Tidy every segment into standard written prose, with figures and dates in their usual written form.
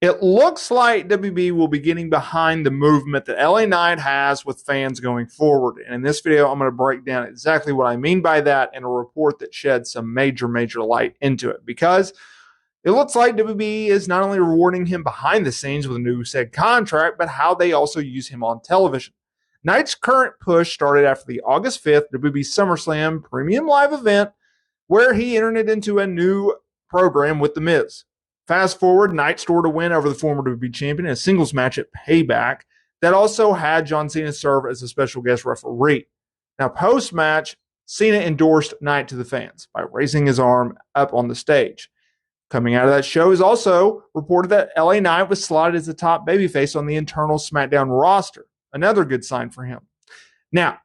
It looks like WB will be getting behind the movement that LA Knight has with fans going forward. And in this video, I'm going to break down exactly what I mean by that and a report that sheds some major light into it. Because it looks like WB is not only rewarding him behind the scenes with a new said contract, but how they also use him on television. Knight's current push started after the August 5th WB SummerSlam Premium Live event, where he entered it into a new program with The Miz. Fast forward, Knight scored a win over the former WWE champion in a singles match at Payback that also had John Cena serve as a special guest referee. Now, post-match, Cena endorsed Knight to the fans by raising his arm up on the stage. Coming out of that show is also reported that LA Knight was slotted as the top babyface on the internal SmackDown roster. Another good sign for him. Now,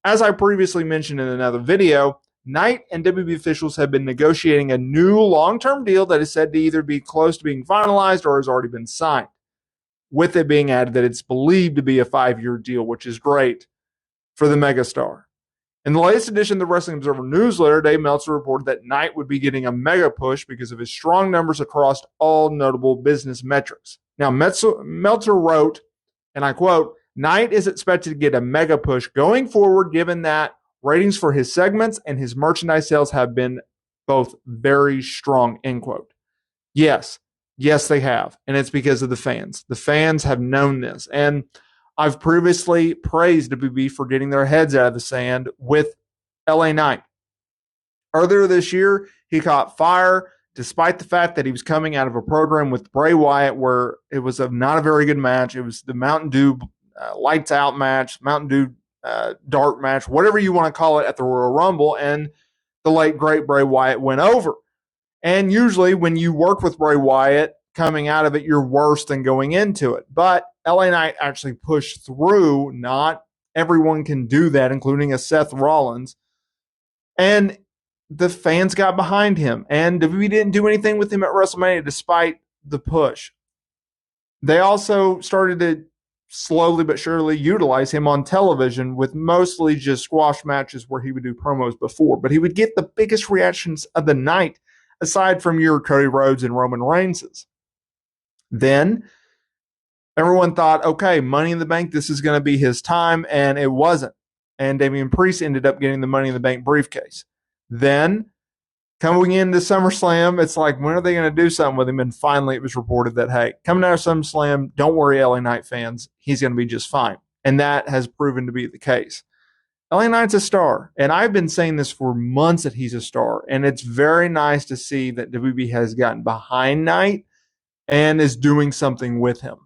as I previously mentioned in another video, Knight and WB officials have been negotiating a new long-term deal that is said to either be close to being finalized or has already been signed, with it being added that it's believed to be a 5-year deal, which is great for the megastar. In the latest edition of the Wrestling Observer newsletter, Dave Meltzer reported that Knight would be getting a mega push because of his strong numbers across all notable business metrics. Now, Meltzer wrote, and I quote, "Knight is expected to get a mega push going forward, given that ratings for his segments and his merchandise sales have been both very strong," end quote. Yes, they have. And it's because of the fans. The fans have known this. And I've previously praised WB for getting their heads out of the sand with LA Knight. Earlier this year, he caught fire despite the fact that he was coming out of a program with Bray Wyatt where it was not a very good match. It was the Mountain Dew lights out match, Mountain Dew dark match, whatever you want to call it, at the Royal Rumble, and the late great Bray Wyatt went over. And usually when you work with Bray Wyatt, coming out of it, you're worse than going into it. But LA Knight actually pushed through. Not everyone can do that, including a Seth Rollins. And the fans got behind him. And WWE didn't do anything with him at WrestleMania despite the push. They also started to slowly but surely utilize him on television with mostly just squash matches where he would do promos before. But he would get the biggest reactions of the night, aside from your Cody Rhodes and Roman Reigns. Then everyone thought, okay, Money in the Bank, this is going to be his time, and it wasn't. And Damian Priest ended up getting the Money in the Bank briefcase. Then, coming into SummerSlam, it's like, when are they going to do something with him? And finally, it was reported that, hey, coming out of SummerSlam, don't worry, LA Knight fans, he's going to be just fine. And that has proven to be the case. LA Knight's a star, and I've been saying this for months that he's a star, and it's very nice to see that WB has gotten behind Knight and is doing something with him.